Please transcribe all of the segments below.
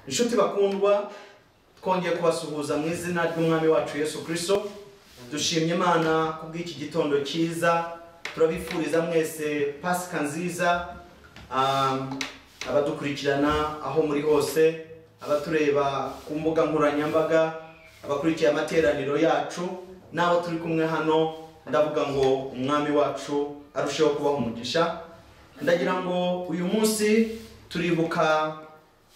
Inshuti bakundwa, twongeye kubasuhuza mu izina ry'umwami wacu Yesu Kristo. Dushimye Imana kubw'iki gitondo cyiza. Turabifuriza mwese Pasika nziza. Abadukurikirana aho muri hose, abatureba ku mbuga nkoranyambaga, abakurikiye amateraniro yacu, n'abo turi kumwe hano, ndavuga ngo umwami wacu arusheho kubaha umugisha. Ndagira ngo uyu munsi turibuka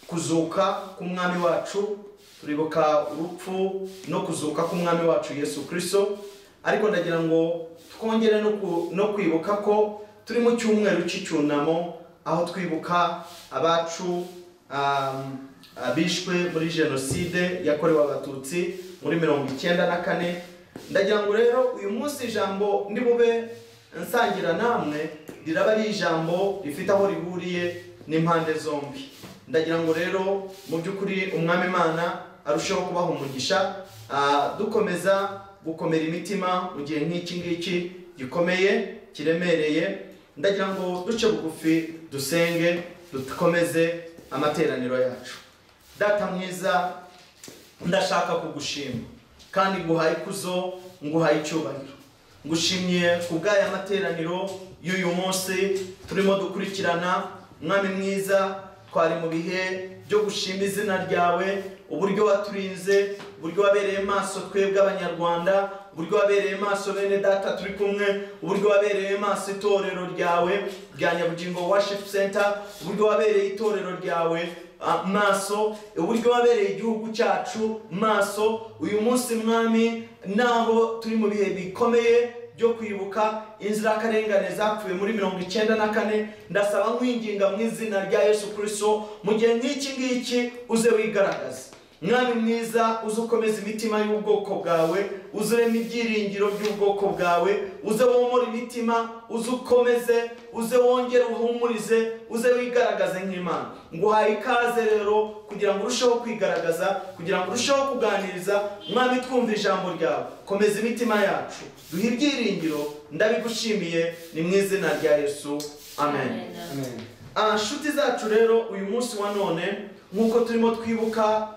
kuzuka k'umwami wacu, turibuka urupfu no kuzuka k'umwami wacu Yesu Kristo. Ariko ndagira ngo twongere no kwibuka ko turi mu cyumweru cy'icyunamo, aho twibuka abacu bishwe muri jenoside yakorewe abatutsi muri 1994. Ndagira ngo rero uyu munsi ijambo ndi bube nsangira namwe riraba ari ijambo rifite aho rihuriye n'impande zombi. Ndagira ngo rero mu by'ukuri umwami Imana arusheho kubaha umugisha, dukomeza gukomera imitima mu gihe nk'iki ngiki gikomeye kiremereye. Ndagira ngo duce bugufi dusenge, dukomeze amateraniro yacu. Data mwiza, ndashaka kugushima kandi nguhaye ikuzo, nguhaye icyubahiro. Ngushimye kubw'aya materaniro y'uyu munsi turimo dukurikirana. Mwami mwiza, twari mu bihe byo gushima izina ryawe, uburyo waturinze, uburyo wabereye maso twebwe abanyarwanda, uburyo wabereye maso bene data turi kumwe, uburyo wabereye maso itorero ryawe rya Nyabugingo Worship Center, uburyo wabereye itorero ryawe maso, uburyo wabereye igihugu cyacu maso. Uyu munsi mwami, naho turi mu bihe bikomeye byo kwibuka inzirakarengane zapfuye muri 1994, ndasaba nkwinginga mu izina rya Yesu Kristo, mu gihe nk'iki ngiki uze wigaragaza. Mwami mwiza, uze ukomeza imitima y'ubwoko bwawe, uze urema ibyiringiro by'ubwoko bwawe, uze womora imitima, uze ukomeze, uze wongere uhumurize, uze wigaragaze nk'Imana. Nguhaye ikaze rero kugira ngo urusheho kwigaragaza, kugira ngo urusheho kuganiriza. Mwami, twumva ijambo ryawe, komeza imitima yacu, duhe ibyiringiro. Ndabigushimiye ni mu izina rya Yesu, amen. Nshuti zacu rero, uyu munsi wa none nk'uko turimo twibuka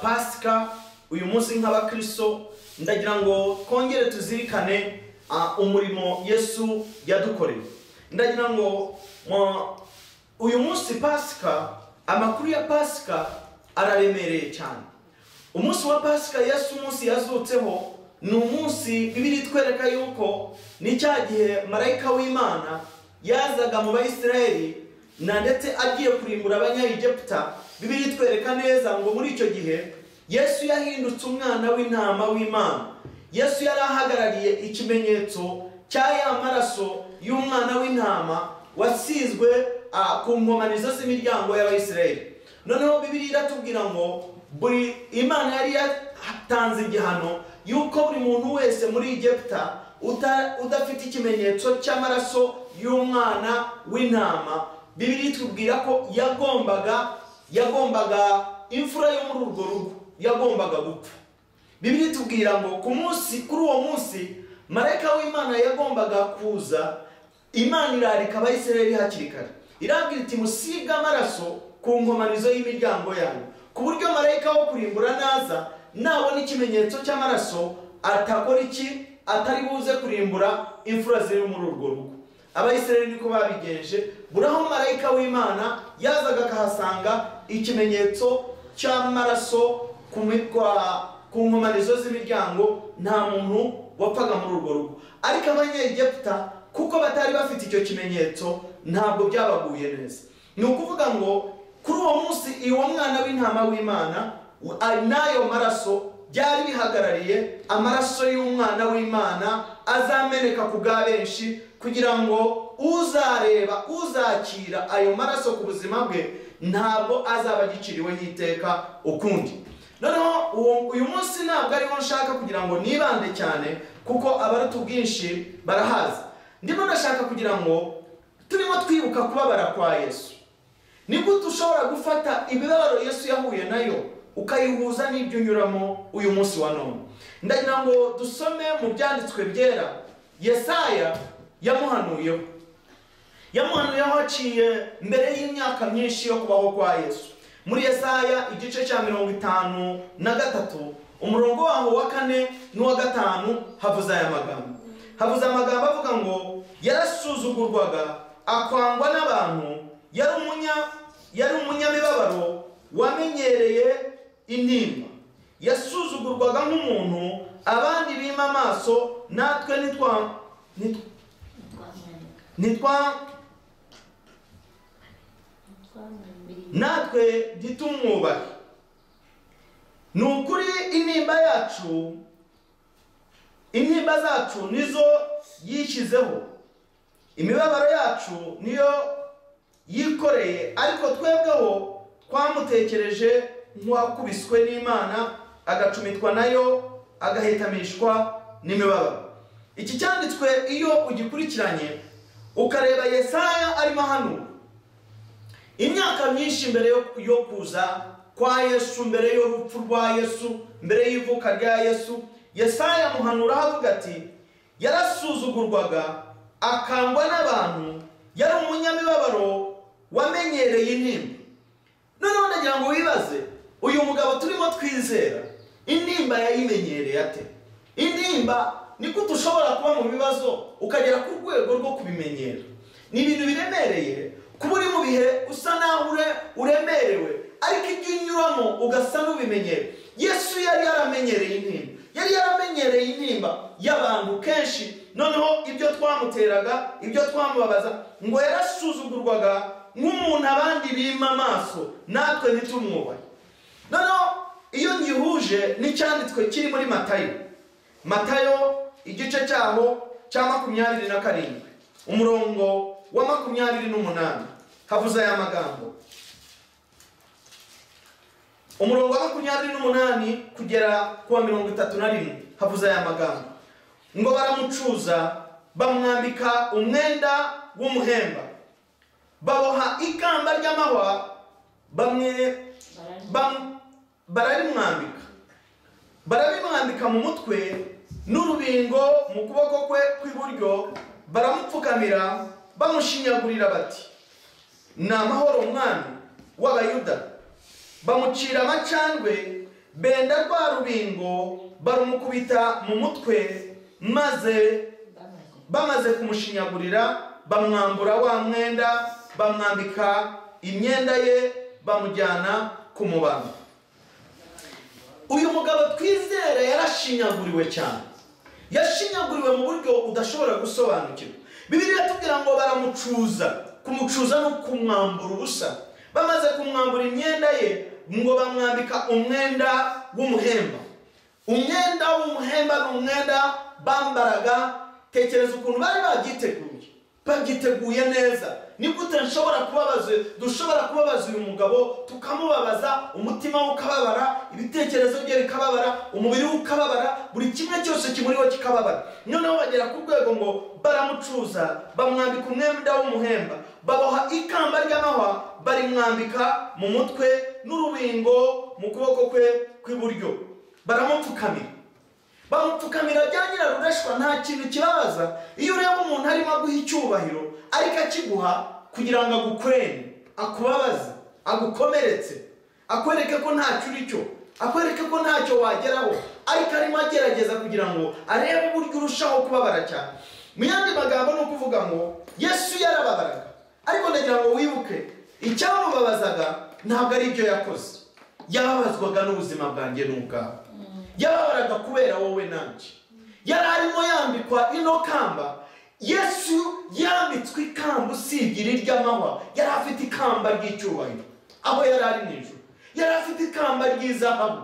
Pasika, uyu munsi nk'abakristo, ndagira ngo twongere tuzirikane umurimo Yesu yadukoreye. Ndagira ngo uyu munsi Pasika, amakuru ya Pasika araremereye cyane. Umunsi wa Pasika Yesu umunsi yazutseho ni umunsi Bibiliya itwereka yuko ni cya gihe marayika w'Imana yazaga mu Bayisiraheli na ndetse agiye kurimbura Abanyayegiputa. Bibiliya itwereka neza ngo muri icyo gihe Yesu yahindutse umwana w'intama w'Imana. Yesu yari ahagarariye ikimenyetso cya ya maraso y'umwana w'intama wasizwe ku nkomanizo z'imiryango y'Abayisiraheli. Noneho Bibiliya iratubwira ngo buri Imana yari yatanze igihano yuko buri muntu wese muri Egiputa udafite ikimenyetso cy'amaraso y'umwana w'intama, Bibiliya itubwira ko yagombaga imfura yo muri urwo rugo yagombaga gupfa. Bibiliya itubwira ngo kuri uwo munsi marayika w'Imana yagombaga kuza. Imana irarika Abayisiraheli hakiri kare, irabwira iti musige amaraso ku nkomanizo y'imiryango yanyu, ku buryo marayika wo kurimbura naza nabona ikimenyetso cy'amaraso atakora iki, atari buze kurimbura imfura ziri muri urwo rugo. Abayisiraheli niko babigenje. Buraho marayika w'Imana yazaga akahasanga ikimenyetso cy'amaraso ku nkomanizo z'imiryango, nta muntu wapfaga muri urwo rugo. Ariko Abanyegiputa kuko batari bafite icyo kimenyetso ntabwo byabaguye neza. Ni ukuvuga ngo kuri uwo munsi uwo mwana w'intama w'Imana n'ayo maraso byari bihagarariye amaraso y'umwana w'Imana azameneka ku bwa benshi, kugira ngo uzakira ayo maraso ku buzima bwe ntabwo azaba agiciriweho iteka ukundi. Noneho uyu munsi ntabwo ariho nshaka kugira ngo nibande cyane, kuko abaruta ubwinshi barahazi. Ndimo ndashaka kugira ngo turimo twibuka kubabara kwa Yesu. Ni gute ushobora gufata imibabaro Yesu yahuye nayo ukayihuza n'ibyo unyuramo uyu munsi wa none? Ndagira ngo dusome mu byanditswe byera Yesaya yamuhanuyeho. yamuhanuye aho haciye mbere y'imyaka myinshi yo kubaho kwa Yesu. Muri Yesaya igice cya 53 umurongo waho wa 4 n'uwa 5 havuze aya magambo. Havuze amagambo avuga ngo yarasuzugurwaga akwangwa n'abantu, yari umunyamibabaro wamenyereye intimba, yasuzugurwaga nk'umuntu abandi bima amaso, natwe ntitumwubahe. Ni ukuri intimba zacu nizo yishyizeho, imibabaro yacu niyo yikoreye, ariko twebweho twamutekereje nk'uwakubiswe n'Imana, agacumitwa nayo, agahetamishwa n'imibabaro. Iki cyanditswe iyo ugikurikiranye ukareba Yesaya arimo hano imyaka myinshi mbere yo kuza kwa Yesu, mbere y'urupfu rwa Yesu, mbere y'ivuka rya Yesu, Yesaya muhanura avuga ati yarasuzugurwaga akangwa n'abantu, yari umunyamibabaro wamenyereye intimba. Noneho ndagira ngo wibaze, uyu mugabo turimo twizera intimba yayimenyereye ate? Intimba niko dushobora kuba mu bibazo ukagera ku rwego rwo kubimenyera. Ni ibintu biremereye kuba uri mu bihe usa naho uremerewe, ariko ibyo unyuramo ugasa n'ubimenyera. Yesu yari yaramenyereye intimba, yari yaramenyereye intimba y'abantu kenshi. Noneho ibyo twamuteraga, ibyo twamubabaza, ngo yarasuzugurwaga nk'umuntu abandi bima amaso, natwe ntitumwubahe. Noneho iyo ngihuje n'icyanditswe kiri muri Matayo igice cyaho cya 27 umurongo wa 28 havuze aya magambo. Umurongo wa 28 kugera ku 31 havuze aya magambo ngo baramucuza, bamwambika umwenda w'umuhemba, baboha ikamba ry'amahwa, barabimwambika mu mutwe n'urubingo mu kuboko kwe kw'iburyo, baramupfukamira bamushinyagurira bati ni amahoro mwami w'Abayuda. Bamucira amacandwe, benda rwa rubingo barumukubita mu mutwe, maze bamaze kumushinyagurira bamwambura wa mwenda, bamwambika imyenda ye, bamujyana kumubamba. Uyu mugabo twizera yarashinyaguriwe cyane, yashinyaguriwe mu buryo udashobora gusobanukirwa. Bibiliya tubwira ngo baramucuza, kumucuza no kumwambura ubusa. Bamaze kumwambura imyenda ye ngo bamwambika umwenda w'umuhemba. Umwenda w'umuhemba ni umwenda bambaraga, tekereza ukuntu bari bagiteguye neza. Ni gute dushobora kubabaza uyu mugabo, tukamubabaza, umutima we ukababara, ibitekerezo bye bikababara, umubiri we ukababara, buri kimwe cyose kimuriho kikababara. Noneho bagera ku rwego ngo baramucuza, bamwambika umwenda w'umuhemba, baboha ikamba ry'amahwa, barimwambika mu mutwe n'urubingo mu kuboko kwe kw'iburyo, bamupfukamira bya nyirarureshwa. Nta kintu kibabaza iyo ureba umuntu arimo aguha icyubahiro, ariko akiguha kugira ngo agukwene, akubabaze, agukomeretse, akwereke ko ntacyo uri cyo, akwereke ko ntacyo wageraho, ariko arimo agerageza kugira ngo arebe uburyo urushaho kubabara cyane. Mu yandi magambo ni ukuvuga ngo Yesu yarababaraga, ariko ndagira ngo wibuke icyamubabazaga ntabwo ari ibyo yakoze, yababazwaga n'ubuzima bwanjye n'ubwawe. Yababaraga kubera wowe nanjye. Yari arimo yambikwa ino kamba. Yesu yambitswe ikamba usibye iry'amahwa, yari afite ikamba ry'icyubahiro aho yari ari mu ijuru, yari afite ikamba ry'izahabu.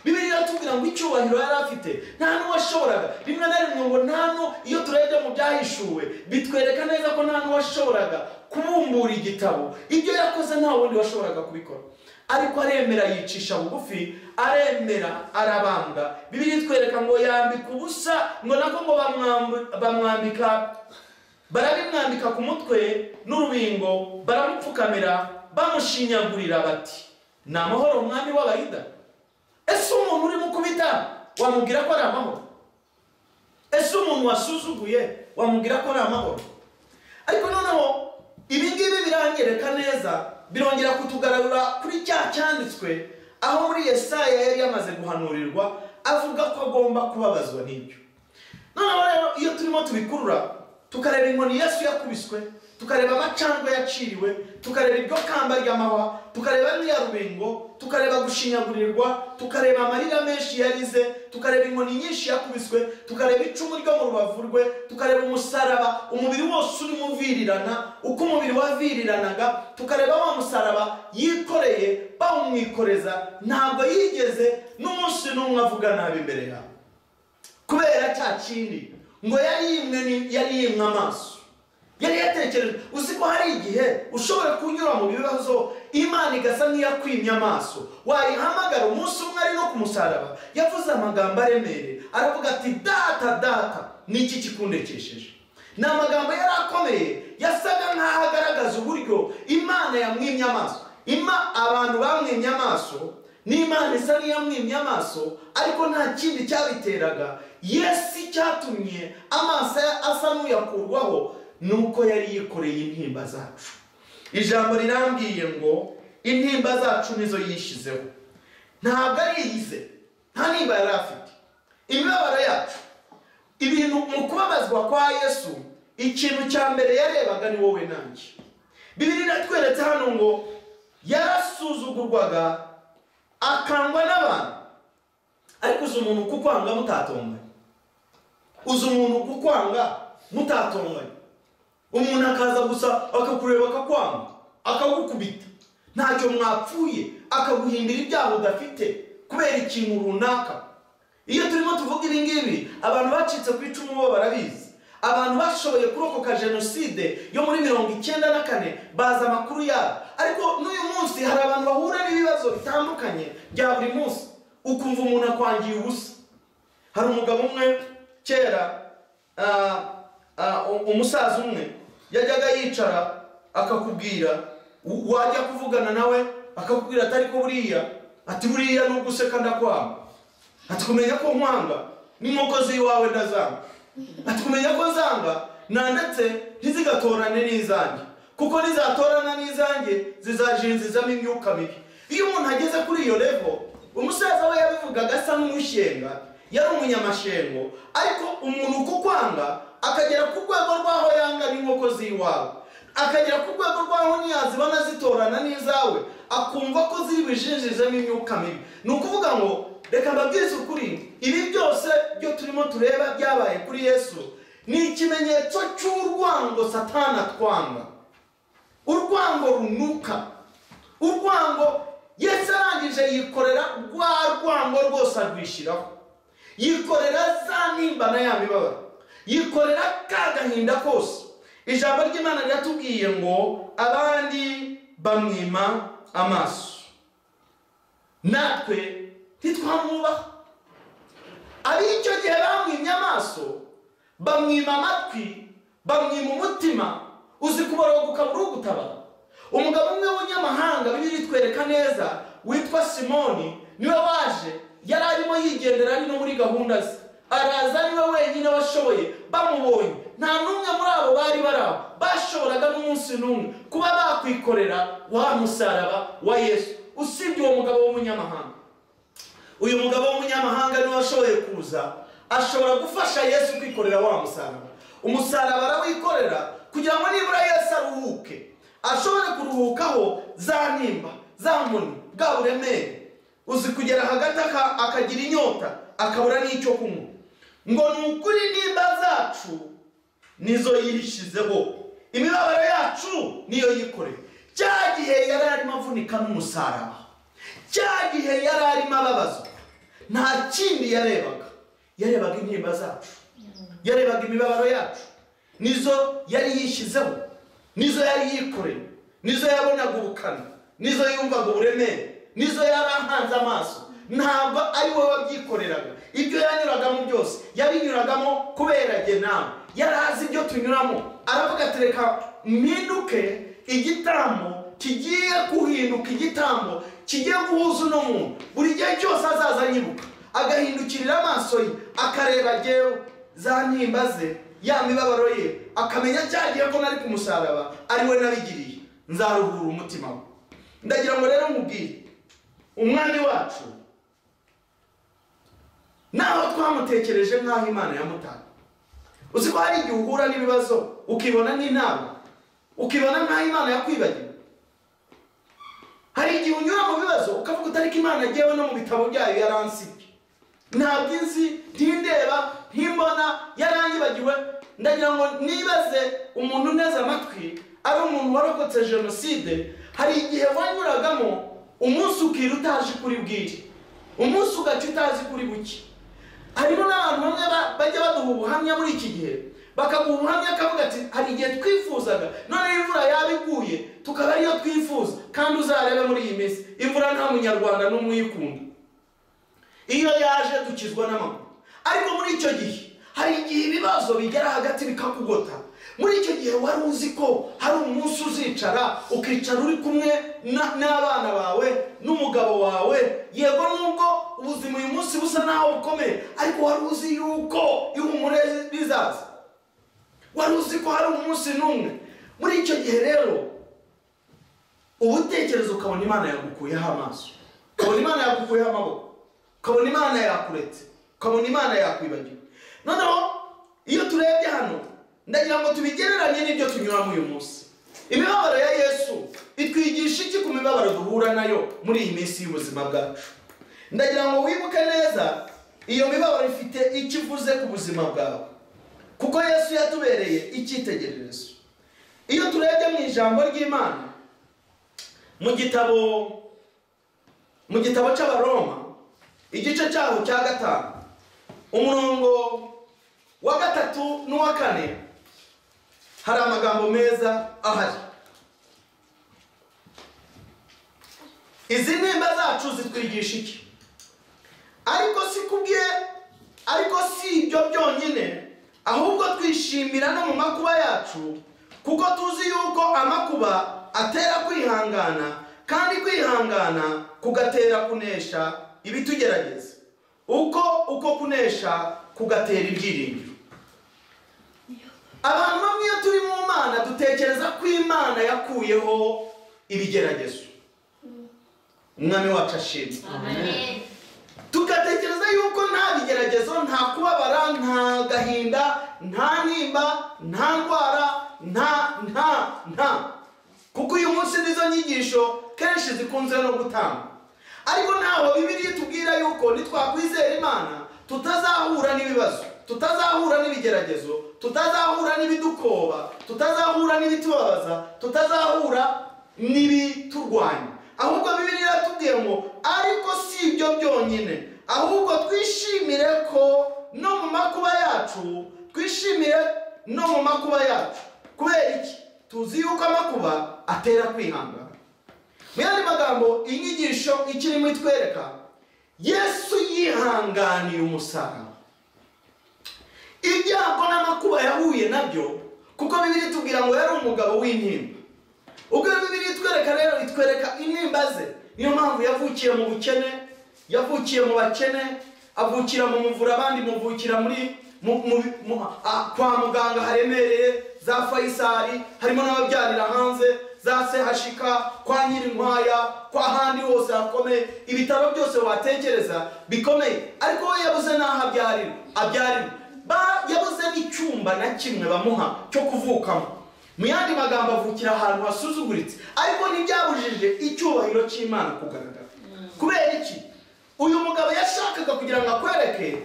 Bibiliya tubwira ngo icyubahiro yari afite nta n'uwashoboraga. Rimwe na rimwe ngo iyo turebye mu byahishuwe bitwereka neza ko nta n'uwashoboraga kubumbura igitabo. Ibyo yakoze nta wundi washoboraga kubikora, ariko aremera, yicisha bugufi, aremera, arabambwa. Bibiliya itwereka ngo yambika ubusa, ngo nako ngo barabimwambika ku mutwe n'urubingo, baramupfukamira bamushinyagurira bati ni amahoro mwami w'Abayuda. Ese umuntu uri mukubita wamubwira ko ari amahoro? Ese umuntu wasuzuguye wamubwira ko ari amahoro? Ariko noneho ibi ngibi biranyereka neza, birongera kutugarura kuri cya cyanditswe aho muri Yesaya yari yamaze guhanurirwa avuga ko agomba kubabazwa n'ibyo. Noneho rero iyo turimo tubikurura tukareba inkoni Yesu yakubiswe, tukareba amacandwe yaciriwe, tukareba iryo kamba ry'amahwa, tukareba n'iya rubingo, tukareba gushinyagurirwa, tukareba amarira menshi yarize, tukareba inkoni nyinshi yakubiswe, tukareba icumu ryo mu rubavu rwe, tukareba umusaraba, umubiri wose urimo uvirirana uko umubiri waviriranaga, tukareba wa musaraba yikoreye bawumwikoreza, ntabwo yigeze n'umunsi n'umwe avuga nabi imbere yabo. Kubera cya kindi ngo yari yimwe amaso, yari yatekereje. Uzi ko hari igihe ushobora kunyura mu bibazo Imana igasa nk'iyakwimye amaso, wayihamagara umunsi umwe ari no ku musaraba yavuze amagambo aremere, aravuga ati data data niki kikundekesheje. Ni amagambo yari akomeye, yasaga nk'aho agaragaza uburyo Imana yamwimye amaso. Abantu bamwimye amaso n'Imana isa n'iyamwimye amaso, ariko nta kindi cyabiteraga. Yesu cyatumye amaso asa n'uyakurwaho nuko yari yikoreye intimba zacu. Ijambo rirambwiye ngo intimba zacu nizo yishizeho, ntabwo ari iyize, nta nimba yari afite. Imibabaro yacu, ibintu mu kubabazwa kwa Yesu, ikintu cya mbere yarebaga ni wowe nanjye. Bibiliya iratweretse hano ngo yarasuzugurwaga akangwa n'abantu. Ariko uzi umuntu kukwanga mutatonganye, uzi umuntu kukwanga mutatonganye, umuntu akaza gusa akakureba akakwanga akagukubita ntacyo mwapfuye, akaguhimbira ibyaha udafite kubera ikintu runaka. Iyo turimo tuvuga ibi ngibi, abantu bacitse ku icumu bo barabizi. Abantu bashoboye kurokoka jenoside yo muri 1994 baza amakuru yabo. Ariko n'uyu munsi hari abantu bahura n'ibibazo bitandukanye bya buri munsi, ukumva umuntu akwangiye ubusa. Hari umugabo umwe kera, umusaza umwe yajyaga yicara akakubwira, wajya kuvugana nawe akakubwira atari ko buriya, ati buriya nubwo useka ndakwanga, ati kumenya ko nkwanga n'inkokozi iwawe ndazanga, ati kumenya ko nzanga ndetse ntizigatorane n'izanjye, kuko nizatorana n'izanjye zizajinzizamo imyuka mibi. Iyo umuntu ageze kuri iyo level, umusaza we yabivugaga asa n'umushenga, yari umunyamashengo. Ariko umuntu kukwanga akagera ku rwego rwaho yanga n'inkokozi iwawe, akagera ku rwego rwaho ntiyazibona zitorana n'izawe, akumva ko zibijinjizemo imyuka mibi. Ni ukuvuga ngo reka mbabwize ukuri, ibi byose byo turimo tureba byabaye kuri Yesu ni ikimenyetso cy'urwango Satani atwanga, urwango runuka, urwango Yesu arangije yikorera rwa rwango rwose arwishyiraho, yikorera za nimba na ya mibabaro, yikorera ka gahinda kose. Ijambo ry'Imana riratubwiye ngo abandi bamwima amaso, natwe ntitwamwubaha. Ab'icyo gihe bamwimye amaso, bamwima amatwi, bamwima umutima, uzi kuboroga ukabura ugutabara. Umugabo umwe w'umunyamahanga, Bibiliya itwereka neza, witwa Simoni, niwe waje, yari arimo yigendera ari no muri gahunda ze, araza niwe wenyine washoboye. Bamubonye nta n'umwe muri abo bari baraho bashoboraga n'umunsi n'umwe kuba bakwikorera wa musaraba wa Yesu, usibye uwo mugabo w'umunyamahanga. Uyu mugabo w'umunyamahanga niwe washoboye kuza, ashobora gufasha Yesu kwikorera wa musaraba. Umusaraba arawikorera kugira ngo nibura Yesu aruhuke, ashobore kuruhukaho za nimba, za nkoni, bwa buremere. Uzi kugera hagati akagira inyota, akabura n'icyo kunywa. Ngo ni ukuri nimba zacu nizo yirishizeho, imibabaro yacu niyo yikoreye. Cya gihe yari arimo avunika n'umusaraba, cya gihe yari arimo ababazwa, nta kindi yarebaga. Yarebaga intimba zacu, yarebaga imibabaro yacu, nizo yari yishizeho, nizo yari yikoreye, nizo yabonaga ubukana, nizo yumvaga uburemere, nizo yari ahanze amaso. Ntabwo ari we wabyikoreraga. Ibyo yanyuragamo byose yabinyuragamo kubera jye nawe. Yari azi ibyo tunyuramo, aravuga ati reka mpinduke igitambo kigiye guhinduka, igitambo kigiye guhuza uno muntu. Buri gihe cyose azaza anyibuka, agahindukirira amaso ye akareba jyewe, za ntimba ze ya mibabaro ye, akamenya cyagiye ko nari ku musaraba ari we nabigiriye, nzaruhura umutima we. Ndagira ngo rero mubwire umwami wacu, naho twamutekereje nk'aho Imana yamutanga. Uzi ko hari igihe uhura n'ibibazo ukibona n'inama, ukibona nk'aho Imana yakwibagiwe. Hari igihe unyura mu bibazo ukavuga utari ko Imana agiyewe no mu bitabo byayo yaransibye, ntabwo inzi, ntindeba, ntimbona, yaranyibagiwe. Ndagira ngo nibaze umuntu neza amatwi ari umuntu warokotse jenoside, hari igihe wanyuragamo umunsi ukira utazi kuri bwire, umunsi ugaca utazi kuri buke. Harimo n'abantu bamwe bajya baduha ubuhamya muri iki gihe, bakaguha ubuhamya akavuga ati hari igihe twifuzaga none imvura yabiguye tukaba ariyo twifuza, kandi uzarebe muri iyi minsi imvura nta munyarwanda n'umwe uyikunda. Iyo yaje dukizwa n'amaguru. Ariko muri icyo gihe hari igihe ibibazo bigera hagati bikakugota. Muri icyo gihe wari uzi ko hari umunsi uzicara ukicara uri kumwe n'abana bawe n'umugabo wawe. Yego nubwo ubuzima uyu munsi busa naho bukomeye, ariko wari uzi yuko ihumure rizaza. Wari uzi ko hari umunsi n'umwe. Muri icyo gihe rero ubutekerezo ukabona Imana yagukuyeho amaso, ukabona Imana yagukuyeho amaboko, ukabona Imana yakuretse, ukabona Imana yakwibagiwe. Noneho iyo turebye hano, ndagira ngo tubigereranye n'ibyo tunyuramo uyu munsi. Imibabaro ya Yesu itwigisha iki ku mibabaro duhura nayo muri iyi minsi y'ubuzima bwacu? Ndagira ngo wibuke neza iyo mibabaro ifite icyo ivuze ku buzima bwawe, kuko Yesu yatubereye icyitegererezo. Iyo turebye mu ijambo ry'Imana mu gitabo cy'Abaroma igice cyaho cya 5 umurongo wa 3 n'uwa 4 hari amagambo meza ahari. Izi nimba zacu zitwigisha iki? Ariko si ibyo byonyine, ahubwo twishimira no mu makuba yacu, kuko tuzi yuko amakuba atera kwihangana, kandi kwihangana kugatera kunesha ibitugerageza, uko kunesha kugatera ibyiringiro. Abantu bamwe iyo turi mu Mana dutekereza ko Imana yakuyeho ibigeragezo. Umwami wacu ashimwe. Amen. Tugatekereza yuko nta bigeragezo, nta kubabara, nta gahinda, nta nimba, nta ndwara, nta. Kuko uyu munsi nizo nyigisho kenshi zikunze no gutanga. Ariko ntaho Bibiliya itubwira yuko nitwakwizera Imana tutazahura n'ibibazo, tutazahura n'ibigeragezo, tutazahura n'ibidukoba, tutazahura n'ibitubabaza, tutazahura n'ibiturwanya. Ahubwo Bibiliya iratubwiye ngo ariko si ibyo byonyine, ahubwo twishimire ko no mu makuba yacu, twishimire no mu makuba yacu. Kubera iki? Tuzi yuko amakuba atera kwihangana. Mu yandi magambo, inyigisho ikirimo itwereka Yesu yihanganiye umusaraba. Ibyago n'amakuba yahuye nabyo, kuko Bibiliya itubwira ngo yari umugabo w'intimba. Ubwo Bibiliya itwereka rero, itwereka intimba ze. Niyo mpamvu yavukiye mu bukene, yavukiye mu bakene, avukira mu muvura, abandi muvukira kwa muganga haremereye, za Faisali, harimo n'ababyarira hanze, za Sehashika, kwa Nyirinkwaya, kwa handi hose hakomeye, ibitaro byose watekereza bikomeye. Ariko we yabuze n'aho abyarira. Yabuze n'icyumba na kimwe bamuha cyo kuvukamo. Mu yandi magambo, avukira ahantu hasuzuguritse, ariko ntibyabujije icyubahiro cy'Imana kugaragara. Kubera iki? Uyu mugabo yashakaga kugira ngo akwereke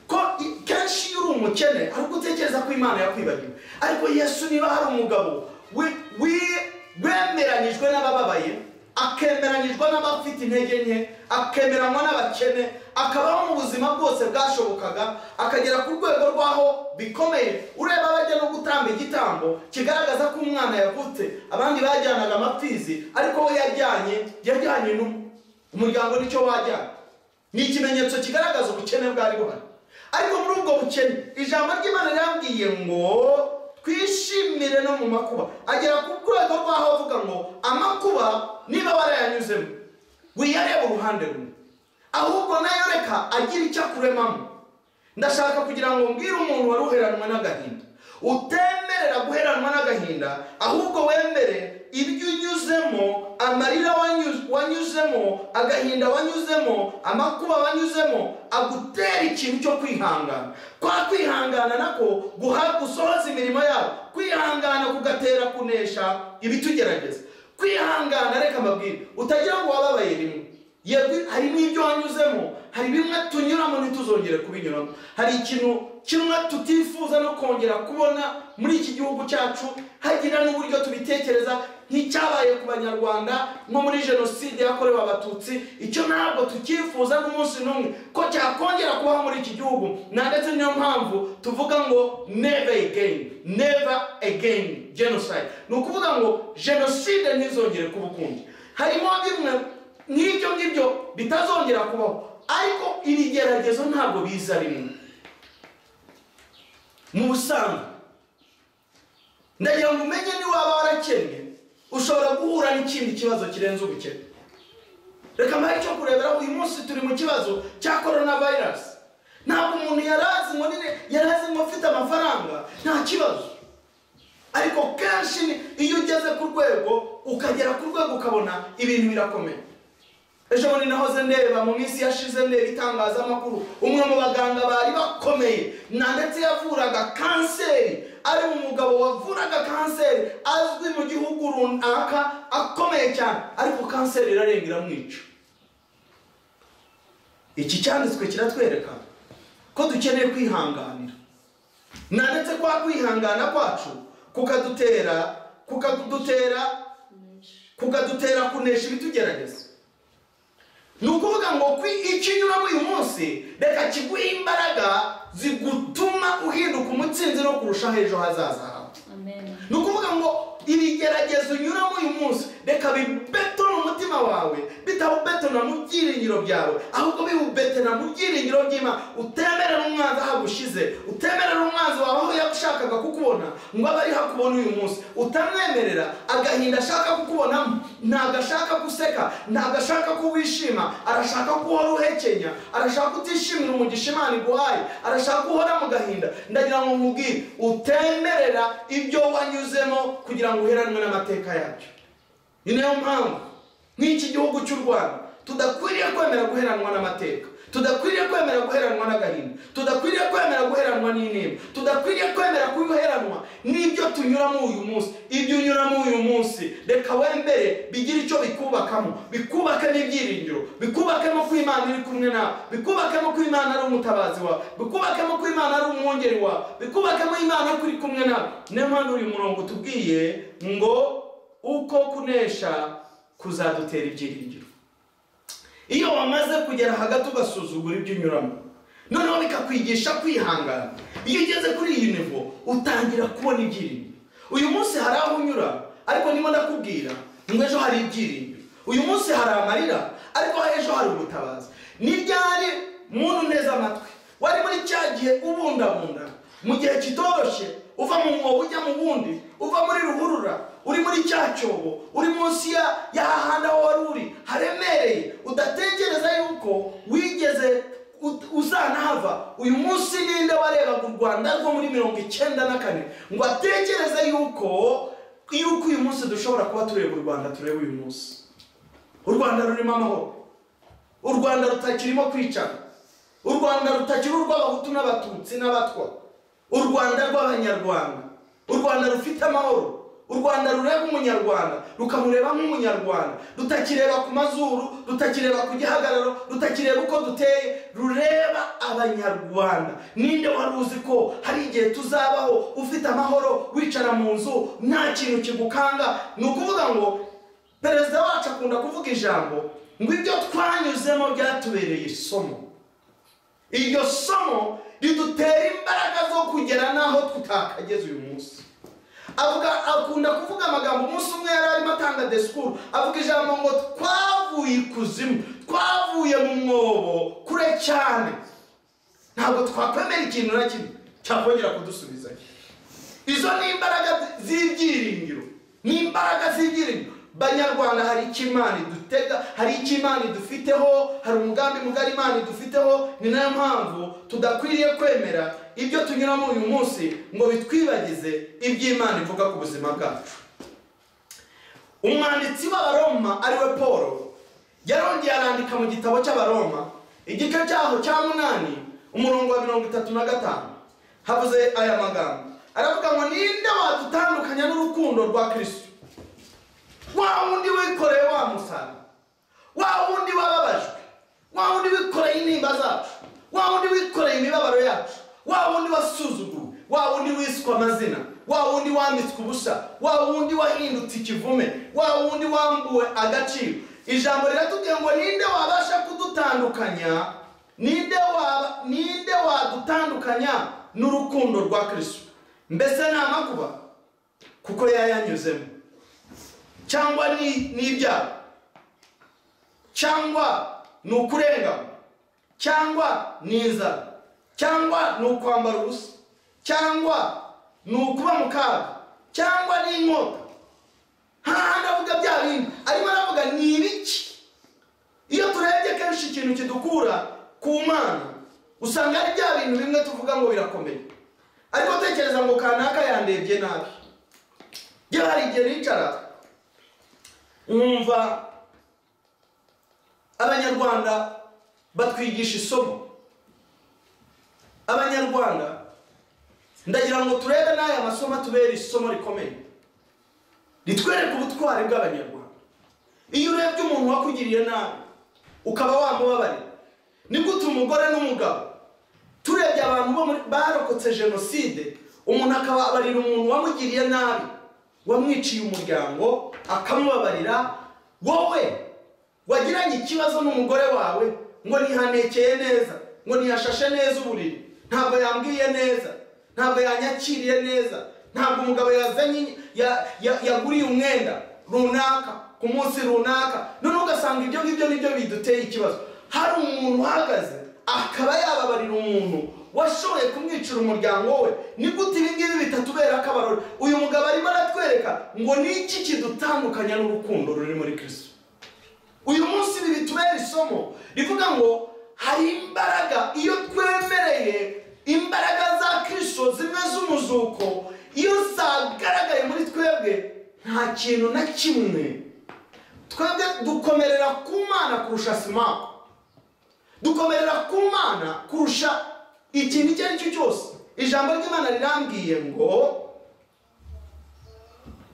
ko kenshi iyo uri umukene ari gutekereza ko Imana yakwibagiwe. Ariko Yesu niba hari umugabo wemeranyijwe n'abababaye, akemeranyijwe n'abafite intege nke, akemeranywa n'abakene, akabaho mu buzima bwose bwashobokaga, akagera ku rwego rwaho bikomeye. Ureba bajya no gutamba igitambo kigaragaza ko umwana yavutse, abandi bajyanaga amapfizi, ariko we yajyanye umuryango nicyo wajyana. Ni ikimenyetso kigaragaza ubukene bwari buhari. Ariko muri ubwo bukene ijambo ry'Imana rirambwiye ngo twishimire no mu makuba. Agera ku rwego rwaho avuga ngo amakuba niba warayanyuzemo wiyareba uruhande rumwe, ahubwo nayo reka agira icyo akuremamo. Ndashaka kugira ngo mbwire umuntu wari uheranwe n'agahinda, utemerera guheranwa n'agahinda, ahubwo wemere ibyo unyuzemo, amarira wanyuzemo, agahinda wanyuzemo, amakuba wanyuzemo, agutera ikintu cyo kwihangana. Kwa kwihangana nako gusohoza imirimo yawe, kwihangana kugatera kunesha ibitugerageza. Kwihangana, reka mbabwire, utagira ngo wababaye rimwe. Yego hari n'ibyo wanyuzemo, hari bimwe tunyuramo ntituzongere kubinyuramo, hari ikintu kimwe tutifuza no kongera kubona muri iki gihugu cyacu, hagira n'uburyo tubitekereza nk'icyabaye ku Banyarwanda nko muri jenoside yakorewe Abatutsi. Icyo ntabwo tukifuza n'umunsi n'umwe ko cyakongera kubaho muri iki gihugu, na ndetse niyo mpamvu tuvuga ngo never again genocide. Ni ukuvuga ngo jenoside ntizongere kuba ukundi. Harimo bimwe n'ibyo ngibyo bitazongera kubaho, ariko ibigeragezo ntabwo biza rimwe. Mu busanzwe ndagira ngo umenye ni waba warakennye, ushobora guhura n'ikindi kibazo kirenze ubukene. Reka mbaye cyo kurebera, uyu munsi turi mu kibazo cya coronavirus. Ntabwo umuntu yarazi ngo afite amafaranga nta kibazo, ariko kenshi iyo ugeze ku rwego, ukagera ku rwego ukabona ibintu birakomeye. Ejo bundi nahoze ndeba mu minsi yashize ndeba itangazamakuru, umwe mu baganga bari bakomeye na ndetse yavuraga kanseri, ari umugabo wavuraga kanseri azwi mu gihugu runaka, akomeye cyane, ariko kanseri irarenga iramwica. Iki cyanditswe kiratwereka ko dukeneye kwihanganira, na ndetse kwa kwihangana kwacu kukadutera kunesha ibitugerageza. Ni ukuvuga ngo ikinyuramo uyu munsi reka kiguhe imbaraga zigutuma uhinduka umutsinzi no kurushaho ejo hazaza hawe. Ni ukuvuga ngo ibigeragezo unyuramo uyu munsi reka bibetona umutima wawe, bitawubetona mu byiringiro byawe, ahubwo biwubetona mu byiringiro by'Imana. Utemerera umwanzi aho agushize, utemerera umwanzi wawe aho yashakaga kukubona ngo abe ari hakubona uyu munsi. Utamwemerera agahinda ashaka kukubonamo, ntabwo ashaka guseka, ntabwo ashaka kuwishima, arashaka guhora uhekenya, arashaka utishimira umugisha Imana iguhaye, arashaka guhora mu gahinda. Ndagira ngo nkubwire, utemerera ibyo wanyuzemo kugira ngo uheranwe n'amateka yacyo. Ni nayo mpamvu nk'iki gihugu cy'u Rwanda tudakwiriye kwemera guheranwa n'amateka, tudakwiriye kwemera guheranwa n'agahinda, tudakwiriye kwemera guheranwa n'intimba, tudakwiriye kwemera guheranwa n'ibyo tunyuramo uyu munsi. Ibyo unyuramo uyu munsi reka wembere bigira icyo bikubakamo, bikubakamo ibyiringiro, bikubakamo ko Imana iri kumwe nawe, bikubakamo ko Imana ari umutabazi wawe, bikubakamo ko Imana ari umwungeri wawe, bikubakamo Imana ko iri kumwe nawe. Niyo mpamvu uyu murongo tubwiye ngo uko kunesha kuzadutera ibyiringiro. Iyo wamaze kugera hagati ugasuzugura ibyo unyuramo, noneho bikakwigisha kwihangana, iyo ugeze kuri iyi nivo utangira kubona ibyiringiro. Uyu munsi hari aho unyura, ariko ndimo ndakubwira ngo ejo hari ibyiringiro. Uyu munsi hari amarira, ariko ejo hari ubutabazi. N'ibyari muntu neza amatwi, wari muri cya gihe ubundabunda mu gihe kitoroshye, uva mu mwobo ujya mu wundi, uva muri ruhurura uri muri cya cyobo, uri munsi ya hahanda aho wari uri haremereye, udatekereza yuko wigeze uzanahava. Uyu munsi ninde warebaga u Rwanda rwo muri 1994 ngo atekereze yuko uyu munsi dushobora kuba tureba u Rwanda tureba uyu munsi? U Rwanda rurimo amahoro, u Rwanda rutakirimo kwicana, u Rwanda rutakiri urw'abahutu n'abatutsi n'abatwa, u Rwanda rw'abanyarwanda, u Rwanda rufite amahoro, u Rwanda rureba umunyarwanda rukamureba nk'umunyarwanda, rutakireba ku mazuru, rutakireba ku gihagararo, rutakireba uko duteye, rureba abanyarwanda. Ninde wari uzi ko hari igihe tuzabaho ufite amahoro, wicara mu nzu nta kintu kigukanga? Ni ukuvuga ngo perezida wacu akunda kuvuga ijambo ngo ibyo twanyuzemo byatubereye isomo. Iryo somo ridutera imbaraga zo kugera naho tutakageze uyu munsi. Akunda kuvuga amagambo. Umunsi umwe yari arimo atanga disikuru, avuga ijambo ngo twavuye ikuzimu, twavuye mu mwobo kure cyane, ntabwo twakwemera ikintu na kimwe cyakongera kudusubizayo. Izo ni imbaraga z'ibyiringiro, ni imbaraga z'ibyiringiro. Banyarwanda, hari icyo Imana idutega, hari icyo Imana idufiteho, hari umugambi mugari Imana idufiteho. Ni nayo mpamvu tudakwiriye kwemera ibyo tunyuramo uyu munsi ngo bitwibagize iby'Imana ivuga ku buzima bwacu. Umwanditsi w'Abaroma ariwe Paul yarongeye arandika mu gitabo cy'Abaroma igice cyaho cya 8 umurongo wa 35 havuze aya magambo. Aravuga ngo ninde wadutandukanya n'urukundo rwa Kristo? Wa wundi wikoreye wa musaraba, wa wundi wababajwe, wa wundi wikoreye intimba zacu, wa wundi wikoreye imibabaro yacu, wa wundi wasuzuguwe, wa wundi wiswe amazina, wa wundi wambitswe ubusa, wa wundi wahindutse ikivume, wa wundi wambuwe agaciro. Ijambo riratubwira ngo ninde wabasha kudutandukanya, ninde wadutandukanya n'urukundo rwa Kristo? Mbese ni amakuba kuko yayanyuzemo, cyangwa ni ibyaha, cyangwa ni ukurengana, cyangwa ni inzara, cyangwa ni ukwambara ubusa, cyangwa ni ukuba mu kaga, cyangwa ni inkota. Hahandi avuga bya bindi, arimo aravuga ni ibiki. Iyo turebye kenshi ikintu kidukura ku Mana usanga ari bya bintu bimwe tuvuga ngo birakomeye, ariko tekereza ngo kanaka yandebye nabi. Hari igihe nicara umva Abanyarwanda batwigisha isomo. Abanyarwanda ndagira ngo turebe n'aya masomo atubera isomo rikomeye, ritwereka ubutwari bw'Abanyarwanda. Iyo urebye umuntu wakugiriye nabi ukaba wamubabarira, ni gute umugore n'umugabo, turebye abantu barokotse jenoside, umuntu akababarira umuntu wamugiriye nabi, wamwiciye umuryango akamubabarira. Wowe wagiranye ikibazo n'umugore wawe ngo ntihanekeye neza, ngo ntiyashashe neza uburiri, ntabwo yambwiye neza, ntabwo yanyakiriye neza, ntabwo umugabo yazanye yaguriye umwenda runaka ku munsi runaka, none ugasanga ibyo ngibyo nibyo biduteye ikibazo. Hari umuntu uhagaze akaba yababarira umuntu washoboye kumwicira umuryango we. Ni gute ibi ngibi bitatubera akabarore? Uyu mugabo arimo aratwereka ngo ni iki kidutandukanya n'urukundo ruri muri Kristo. Uyu munsi ibi bitubera isomo rivuga ngo hari imbaraga iyo twemereye imbaraga za Kristo zimwe z'umuzuko, iyo zagaragaye muri twebwe, nta kintu na kimwe. Twebwe dukomerera ku Mana kurusha Simako, dukomerera ku Mana kurusha ikintu icyo ari cyo cyose. Ijambo ry'Imana rirambwiye ngo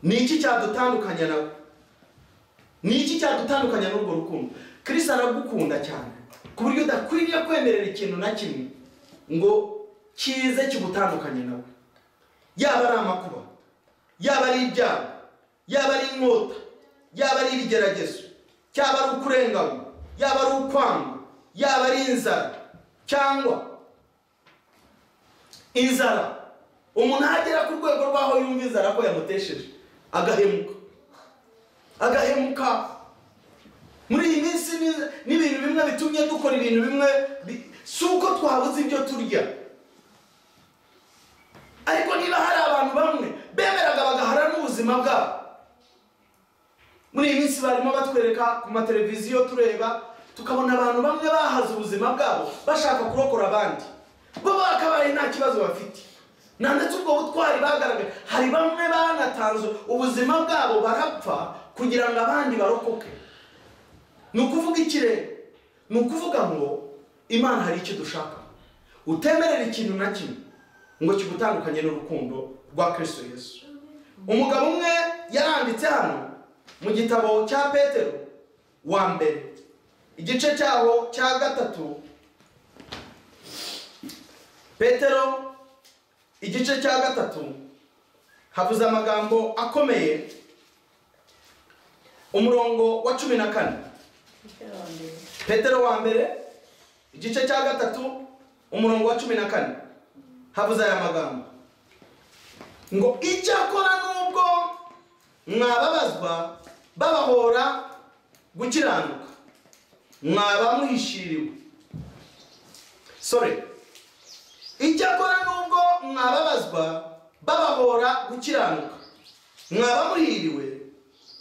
ni iki cyadutandukanya nawe, ni iki cyadutandukanya n'urwo rukundo. Kristo aragukunda cyane ku buryo udakwiriye kwemerera ikintu na kimwe ngo kize kigutandukanye nawe. Yaba ari amakuba, yaba ari ibyago, yaba ari inkota, yaba ari ibigeragezo, cyaba ari ukurengana, yaba ari ukwanga, yaba ari inzara, cyangwa inzara. Umuntu agera ku rwego rwaho yumva inzara ko yamutesheje, agahemuka. Muri iyi minsi n'ibintu bimwe bitumye dukora ibintu bimwe, si uko twabuze ibyo turya, ariko niba hari abantu bamwe bemeraga bagahara n'ubuzima bwabo. Muri iyi minsi barimo batwereka ku mateleviziyo tureba, tukabona abantu bamwe bahaze ubuzima bwabo bashaka kurokora abandi, bo bakabaye nta kibazo bafite. Ndetse ubwo butwari bagaragaye, hari bamwe banatanze ubuzima bwabo barapfa kugira ngo abandi barokoke. Ni ukuvuga ikirere, ni ukuvuga ngo Imana hari icyo dushaka. Utemerera ikintu na kimwe ngo kigutandukanye n'urukundo rwa Kristo Yesu. Umugabo umwe yaranditse hano mu gitabo cya Petero wa mbere igice cyaho cya 3, Petero igice cya 3 havuze amagambo akomeye, umurongo wa 14. Petero wa mbere igice cya 3 umurongo wa 14 havuze aya magambo ngo icyakora nubwo mwababazwa babahora gukiranuka, mwaba muhishiriwe. Icyakora nubwo mwababazwa babahora gukiranuka, mwaba muhiriwe.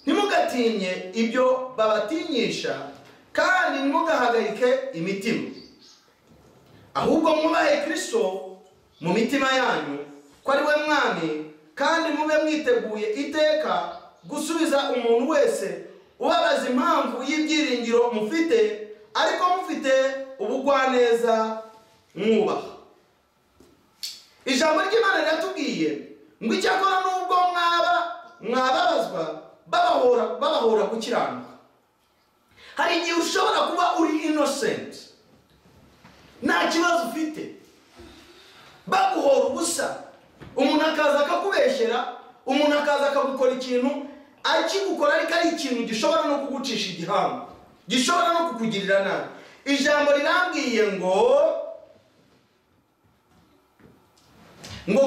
Ntimugatinye ibyo babatinyisha, kandi ntimugahagayike imitima, ahubwo mwubahe Kristo mu mitima yanyu ko ari we mwami, kandi mube mwiteguye iteka gusubiza umuntu wese ubabaza impamvu y'ibyiringiro mufite, ariko mufite ubugwaneza mwubaha. Ijambo ry'Imana riratubwiye ngo icyakora nubwo mwababazwa babahora gukiranuka. Hari igihe ushobora kuba uri innocent, nta kibazo ufite, baguhora ubusa, umuntu akaza akakubeshyera, umuntu akaza akagukora ikintu, akigukora ariko ari ikintu gishobora no kugucisha igihanga, gishobora no kukugirira nabi. Ijambo rirambwiye ngo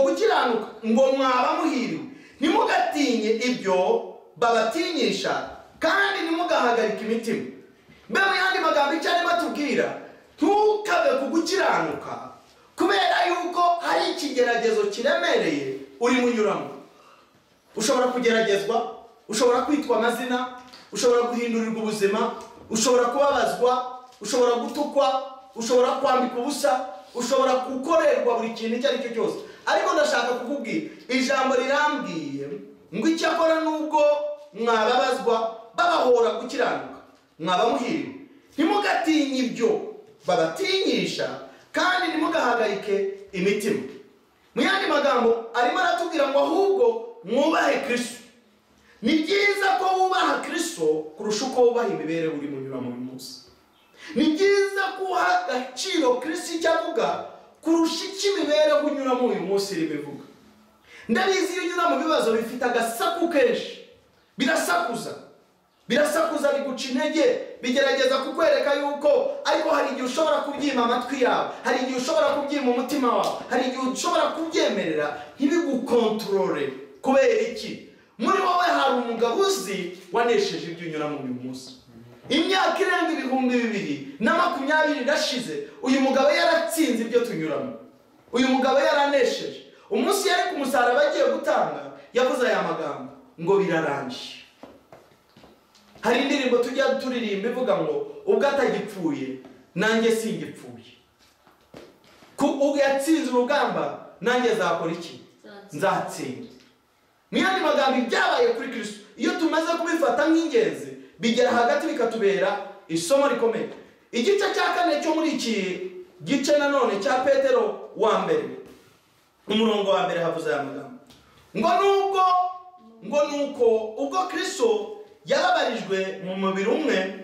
gukiranuka, ngo mwaba muhiriwe, ntimugatinye ibyo babatinyisha, kandi ntimugahagarike imitima. Mbere mu yandi magambo icyo arimo atubwira, ntukabe ku gukiranuka kubera yuko hari ikigeragezo kiremereye urimo unyuramo. Ushobora kugeragezwa, ushobora kwitwa amazina, ushobora guhindurirwa ubuzima, ushobora kubabazwa, ushobora gutukwa, ushobora kwambika ubusa, ushobora gukorerwa buri kintu icyo ari cyo cyose. Ariko ndashaka kukubwira, ijambo rirambwiye ngo icyakora nubwo mwababazwa babahora gukiranuka, mwaba muhiriwe, ntimugatinye ibyo babatinyisha, kandi ntimugahagarike imitima. Mu yandi magambo arimo aratubwira ngo ahubwo mwubahe Kristo. Ni byiza ko wubaha Kristo kurusha uko wubaha imibereho uri munyuramo uyu munsi. Ni byiza ko uha agaciro Kristo icyo avuga kurusha icyo imibereho unyuramo uyu munsi iri bivuga. Ndabizi iyo unyura mu bibazo bifite agasaku kenshi, birasakuza biguca intege, bigerageza kukwereka yuko, ariko hari igihe ushobora kubyima amatwi yawe, hari igihe ushobora kubyima umutima wawe, hari igihe ushobora kubyemerera ntibigukontorore. Kubera iki? Muri wowe hari umugabo uzi wanesheje ibyo unyuramo uyu munsi. Imyaka irenga 2020 irashize, uyu mugabo yaratsinze ibyo tunyuramo, uyu mugabo yaranesheje. Umunsi yari ku musaraba agiye gutanga, yavuze aya magambo ngo birarangiye. Hari indirimbo tujya turirimba ivuga ngo ubwo atagipfuye nanjye singipfuye. Ubwo yatsinze urugamba nanjye zakora iki? Nzatsinda. Mu yandi magambo ibyabaye kuri Kristo, iyo tumaze kubifata nk'ingenzi, bigera hagati bikatubera isomo rikomeye. Igice cya 4 cyo muri iki gice nanone cya Petero wa mbere, umurongo wa mbere havuze aya magambo ngo nuko ubwo Kristo yababarijwe mu mubiri umwe,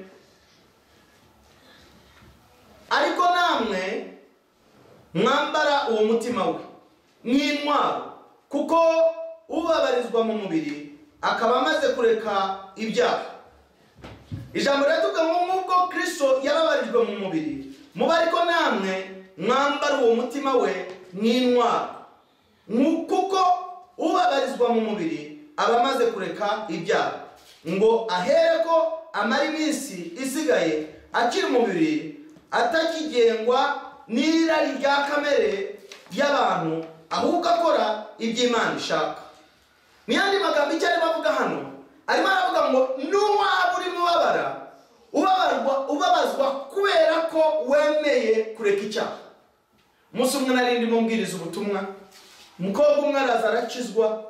ariko namwe mwambara uwo mutima we nk'intwaro, kuko ubabarizwa mu mubiri akaba amaze kureka ibyaha. Ijambo riravuga ngo nk'ubwo Kristo yababarijwe mu mubiri, muba ariko namwe mwambara uwo mutima we nk'intwaro, kuko ubabarizwa mu mubiri aba amaze kureka ibyaha, ngo ahereko amara iminsi isigaye akiri umubiri, atakigengwa n'irari rya kamere y'abantu, ahubwo akora iby'Imana ishaka. Mu yandi magambo icyo arimo avuga hano, arimo aravuga ngo n'uwaba urimo ubabazwa kubera ko wemeye kureka icyaha. Umunsi umwe nari ndimo mbwiriza ubutumwa, umukobwa umwe araza arakizwa,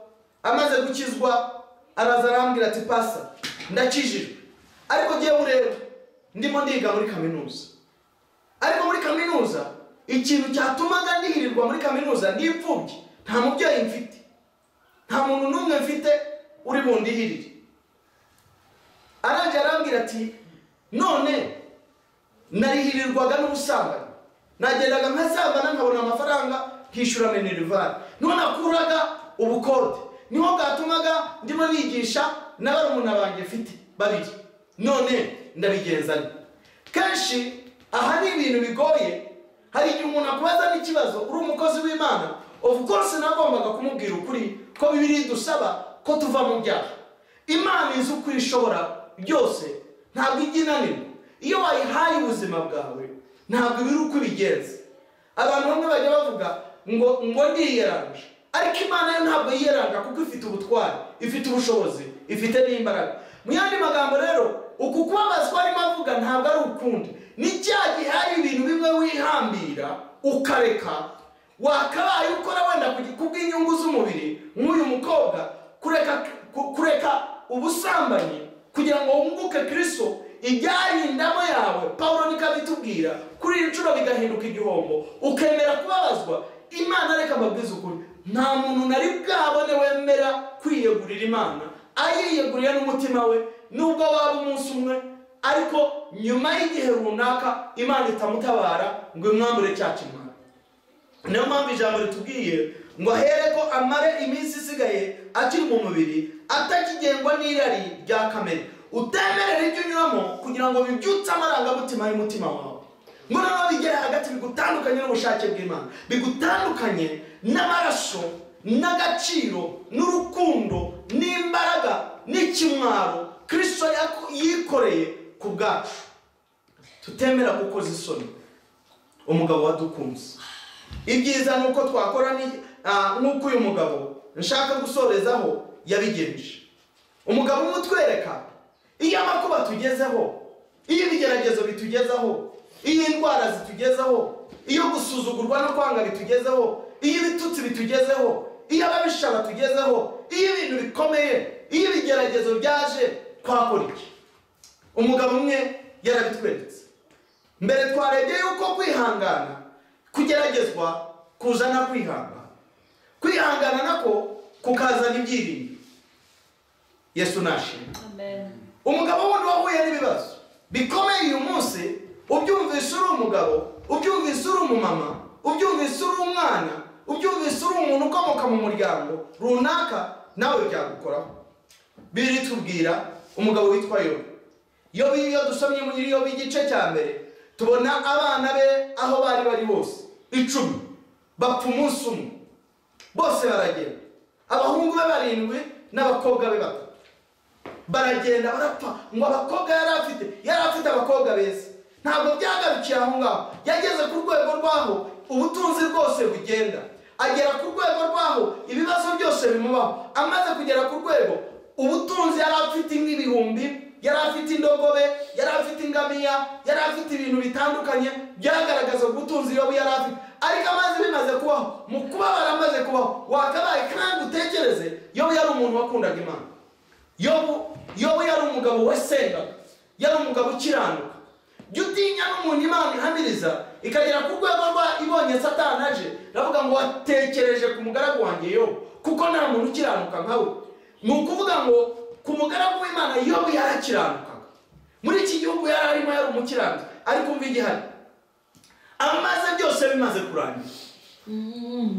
amaze gukizwa araza arambwira ati pasa ndakijijwe, ariko ngiye ureba ndimo ndiga muri kaminuza. Ariko muri kaminuza ikintu cyatumaga ndihirirwa muri kaminuza ni imfubyi, nta mubyeyi mfite, nta muntu n'umwe mfite uri bundihirire. Aranje arambwira ati none narihirirwaga n'ubusambanyi, nagendaga nkasambana nkabona amafaranga nkishyura minerivare, none akuraga ubukode, niho bwatumaga ndimo nigisha n'abarumuna banjye mfite babiri, none ndabigenzanye. Kenshi aha ni ibintu bigoye. Hari igihe umuntu akubaza n'ikibazo, uri umukozi w'Imana, of course nagombaga kumubwira ukuri ko Bibiliya idusaba ko tuva mu byaha. Imana izi uko ishobora byose, ntabwo iginanirwa. Iyo wayihaye ubuzima bwawe ntabwo biri uko ibigenza. Abantu bamwe bajya bavuga ngo ndiyeranje, ariko Imana yo ntabwo yiyeranga kuko ifite ubutwari, ifite ubushobozi, ifite n'imbaraga. Mu yandi magambo rero, uku kubabazwa arimo avuga ntabwo ari ukundi, ni cya gihe hari ibintu bimwe wihambira ukareka, wakabaye ukora wenda kubw'inyungu z'umubiri nk'uyu mukobwa kureka ubusambanyi kugira ngo wunguke Kristo ibyari indamo yawe. Pawulo niko abitubwira, kuri iyi nshuro bigahinduka igihombo ukemera kubabazwa. Imana reka mbabwize ukuri, nta muntu nari bwabone wemera kwiyegurira Imana ayiyeguriye n'umutima we, nubwo waba umunsi umwe, ariko nyuma y'igihe runaka Imana itamutabara ngo imwambure cya kimwaro. Niyo mpamvu ijambo ritubwiye ngo ahereko amare iminsi isigaye akiri mu mubiri atakigengwa n'irari rya kamere, utemerera ibyo unyuramo kugira ngo bibyutse amarangamutima y'umutima wawe, ngo noneho bigere hagati bigutandukanye n'ubushake bw'Imana, bigutandukanye n'amaraso n'agaciro n'urukundo n'imbaraga n'ikimwaro Kristo yikoreye ku bwacu. Tutemera gukoza isoni umugabo wadukunze. Ibyiza ni uko twakora nk'uko uyu mugabo nshaka gusorezaho yabigenje. Umugabo umutwereka iyo amakuba tugezeho, iyo ibigeragezo bitugezeho, iyo indwara zitugezeho, iyo gusuzugurwa no kwanga bitugezeho, iyo ibitutsi bitugezeho, iyo ababisha batugezeho, iyo ibintu bikomeye, iyo ibigeragezo byaje, twakora iki? Umugabo umwe yarabitweretse. Mbere twarebye yuko kwihangana kugeragezwa kuzana kwihangana, kwihangana nako kukazana ibyiringiro. Yesu nashimwe. Amen. Umugabo wundi wahuye n'ibibazo bikomeye uyu munsi, ubyumvise uri umugabo, ubyumvise uri umumama, ubyumvise uri umwana, ubyumvise uri umuntu ukomoka mu muryango runaka, nawe byagukoraho. Bibiri tubwira umugabo witwa Yobu. Iyo dusomye muri Yobu igice cya mbere, tubona abana be aho bari bose 10 bapfa umunsi umwe, bose baragenda. Abahungu be 7 n'abakobwa be 3 baragenda barapfa. Ngo abakobwa yari afite abakobwa beza. Ntabwo byagarukiye aho ngaho, yageze ku rwego rwaho ubutunzi bwose bugenda, agera ku rwego rwaho ibibazo byose bimubaho. Amaze kugera ku rwego ubutunzi yari afite nk'ibihumbi, yari afite indogobe, yari afite ingamiya, yari afite ibintu bitandukanye byagaragaza ubutunzi Yobu yari afite. Ariko amaze bimaze kubaho, mu kubabara amaze kubaho, wakabaye kandi utekereze Yobu yari umuntu wakundaga Imana. Yobu yari umugabo wasengaga, yari umugabo ukiranuka. Jya utinya n'umuntu Imana ihamiriza ikagera ku rwego rwa ibonye Satani aje, ravuga ngo watekereje ku mugaragu wanjye Yobu, kuko nta muntu ukiranuka nkawe. Ni ukuvuga ngo ku mugaragu w'Imana Yobu yarakiranukaga. Muri iki gihugu yari arimo yari umukiranuka, ariko umva igihari, amaze byose bimaze kurangira.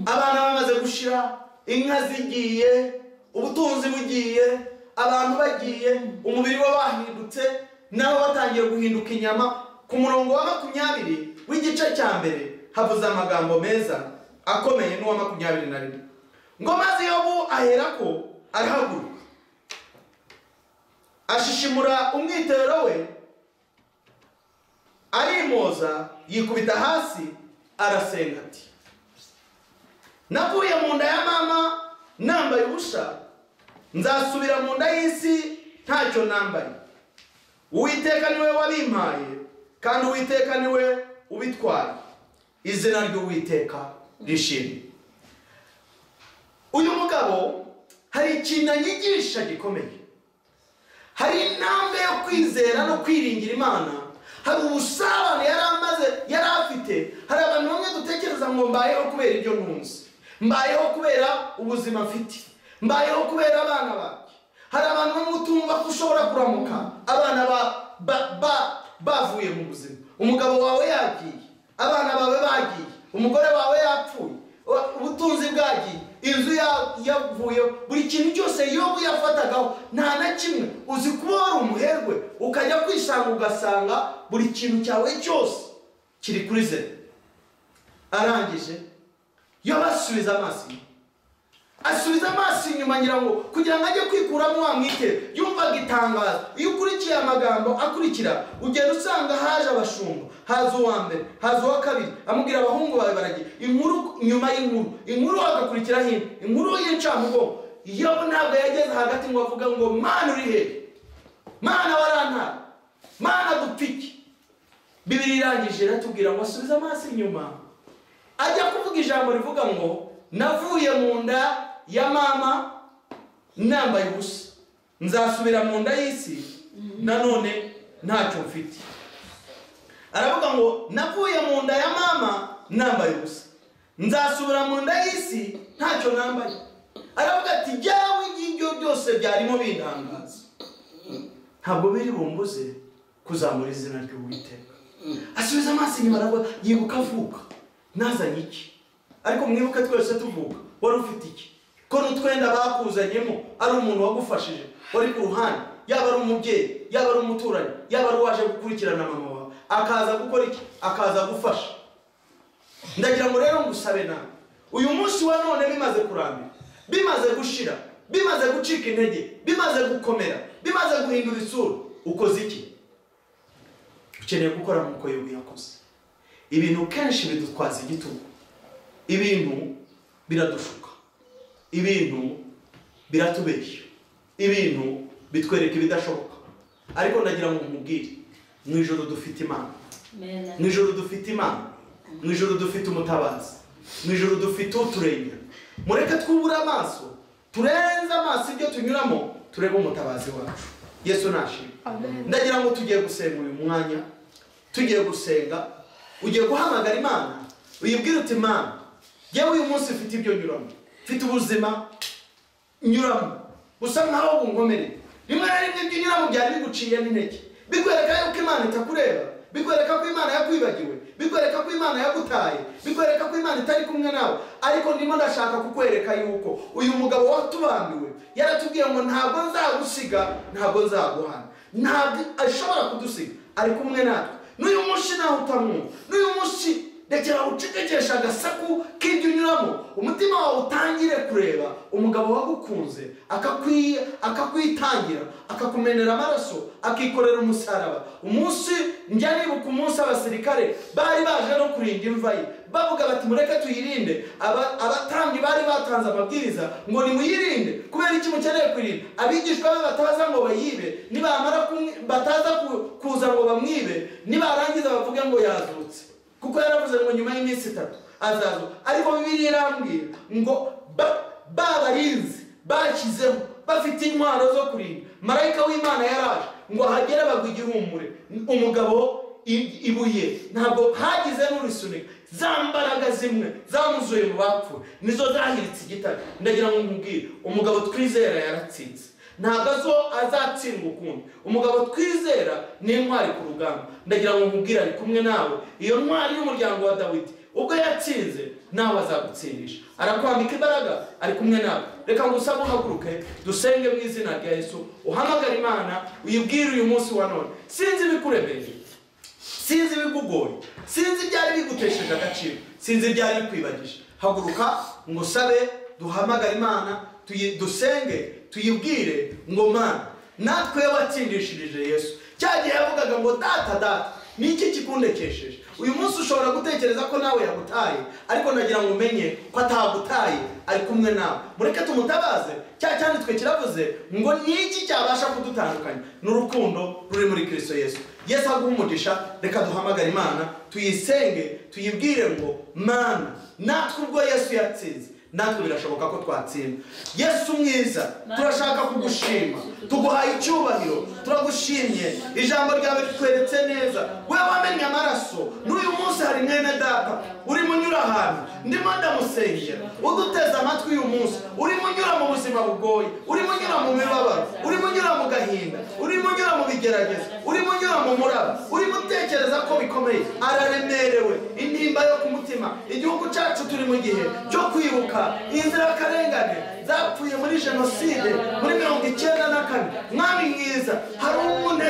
Abana bamaze gushira, inka zigiye, ubutunzi bugiye, abantu bagiye, umubiri we wahindutse, nabo batangiye guhinduka inyama. Ku murongo wa 20 w'igice cya mbere havuze amagambo meza akomeye n'uwa 21, ngo maze Yobu aherako arahaguruka, ashishimura umwitero we, arimoza, yikubita hasi, arasenga ati: navuye mu nda ya mama nambaye ubusa, nzasubira mu nda y'isi ntacyo nambaye. Uwiteka niwe wabimpaye, kandi Uwiteka niwe ubitwara. Izina ry'Uwiteka rishimwe. Uyu mugabo hari ikintu anyigisha gikomeye. Hari intambwe yo kwizera no kwiringira Imana. Hari ubusabane yari afite. Hari abantu bamwe dutekereza ngo mbayeho kubera ibyo ntunze, mbayeho kubera ubuzima mfite, mbayeho kubera abana banjye. Hari abantu bamwe utumva ko ushobora kuramuka abana bavuye mu buzima. Umugabo wawe yagiye, abana bawe bagiye, umugore wawe yapfuye, ubutunzi bwagiye, inzu yavuye, buri kintu cyose Yobu yafatagaho nta na kimwe. Uzi kuba wari umuherwe ukajya kwisanga ugasanga buri kintu cyawe cyose kiri kuri zero. Arangije Yobu asubiza amaso inyuma ngira ngo kugira ngo ajye kwikuramo wa mwite. Yumvaga itangazo. Iyo ukurikiye amagambo akurikira, ugenda usanga haje abashumba, haza uwa mbere, haza uwa kabiri, amubwira abahungu bawe baragiye, inkuru nyuma inkuru agakurikira hino, inkuru y'incamugongo. Yobu ntabwo yageze hagati ngo avuga ngo Mana uri he, Mana warantara, Mana dupfike. Bibiri irangije iratubwira ngo asubiza amaso inyuma, ajya kuvuga ijambo rivuga ngo navuye mu nda ya mama nambaye ubusa, nzasubira mu nda y'isi nanone ntacyo mfite. Aravuga ngo navuye mu nda ya mama nambaye ubusa, nzasubira mu nda y'isi ntacyo nambaye. Aravuga ati jyawe ibyo byose byarimo bindangaza, ntabwo biri bumbuze kuzamura izina ry'Uwiteka. Asubiza amaso inyuma aravuga yibuka avuka nazanye iki, ariko mwibuke twese tuvuka wari ufite iki? Ko n'utwenda bakuzanyemo ari umuntu wagufashije wari ku ruhande, yaba ari umubyeyi, yaba ari umuturanyi, yaba ari uwaje gukurikirana mama wawe, akaza gukora iki? Akaza gufasha. Ndagira ngo rero ngusabe nawe uyu munsi wa none bimaze kurambira, bimaze gushira, bimaze gucika intege, bimaze gukomera, bimaze guhindura isura, ukoze iki? Ukeneye gukora nk'uko Yobu yakoze. Ibintu kenshi bidutwaza igitugu, ibintu biradushuka, ibintu biratubeshya, ibintu bitwereka ibidashoboka. Ariko ndagira ngo mubwire, mu ijoro dufite Imana, mu ijoro dufite Imana, mu ijoro dufite umutabazi, mu ijoro dufite uturengera. Mureke twubure amaso, turenze amaso ibyo tunyuramo, turebe umutabazi wacu. Yesu nashimwe. Ndagira ngo tugiye gusenga uyu mwanya, tugiye gusenga, ugiye guhamagara Imana, uyibwire uti Imana, yewe uyu munsi ufite ibyo nyuramo, ufite ubuzima nyuramo, usa nkaho bunkomereye. Rimwe na rimwe ibyo nyuramo byari biguciye n'intege, bikwereka yuko Imana itakureba, bikwereka ko Imana yakwibagiwe, bikwereka ko Imana yagutaye, bikwereka ko Imana itari kumwe nawe. Ariko ndimo ndashaka kukwereka yuko uyu mugabo watubambiwe yaratubwiye ngo ntabwo nzagusiga, ntabwo nzaguhana, ntabwo ashobora kudusiga, ari kumwe natwe. N'uyu munsi naho utamwumva, n'uyu munsi rekera ucecekesha agasaku k'ibyo unyuramo, umutima wawe utangire kureba umugabo wagukunze, akakwitangira, akakumenera amaraso, akikorera umusaraba. Umunsi njya nibuka umunsi abasirikare bari baje no kurinda imva ye, bavuga bati mureke tuyirinde. Abatambyi bari batanze amabwiriza ngo nimuyirinde. Kubera iki mukeneye kwirinda? Abigishwa be bataza ngo bayibe, nibamara bataza kuza ngo bamwibe, nibarangiza bavuge ngo yazutse, kuko yaravuze ngo nyuma y'iminsi 3 azazo. Ariko Bibiliya irambwira ngo babarinzi bashyizeho bafite intwaro zo kurinda. Marayika w'Imana yaraje ngo hagere bagwa igihumure. Umugabo ibuye ntabwo hagize n'urisunika, zambaraga zimwe zamuzuye mu bapfuye nizo zahiritse igitare. Ndagira ngo nkubwire, umugabo twizera yaratsinze, ntabwo azatsindwa ukundi. Umugabo twizera ni intwari ku rugamba. Ndagira ngo nkubwire ari kumwe nawe, iyo ntwari y'umuryango wa Dawidi ubwo yatsinze nawe azagutsindisha, arakwambika imbaraga, ari kumwe nawe. Reka ngusabe uhaguruke dusenge mu izina rya Yesu, uhamagara Imana, uyibwire uyu munsi wa none. Sinzi bikuremereye, sinzi bigugoye, sinzi byari bigutesheje agaciro, sinzi byari bikwibagije. Haguruka ngusabe duhamagara Imana, dusenge, tuyibwire ngo Mana, natwe watsindishirije Yesu. Cyagiye yavugaga ngo data niki kikundekesheje. Uyu munsi ushobora gutekereza ko nawe yagutaye, ariko nagira ngo umenye ko atagutaye, ari kumwe nawe. Mureke tumutabaze. Cyanditswe kiravuze ngo niki cyabasha kudutandukanya n'urukundo ruri muri Kristo Yesu. Yesu agumugisha. Reka duhamagara Imana, tuyisenge, tuyibwire ngo Mana, natwe ubwo Yesu yatsinze, natwe birashoboka ko twatsinda. Yesu mwiza, turashaka kugushima, tuguhaye icyubahiro, turagushimye. Ijambo ryawe ritweretse neza, we wamenye amaraso. N'uyu munsi hari mwene data urimo unyura ahantu, ndimo ndamusengera, uduteze amatwi uyu munsi, urimo unyura mu buzima bugoye, urimo unyura mu mibabaro, urimo unyura mu gahinda, urimo unyura mu bigeragezo, urimo unyura mu muraba, urimo utekereza ko bikomeye, araremerewe, intimba yo ku mutima. Igihugu cyacu turi mu gihe cyo kwibuka inzirakarengane zapfuye muri jenoside muri 1994. Mwami mwiza, hari umuntu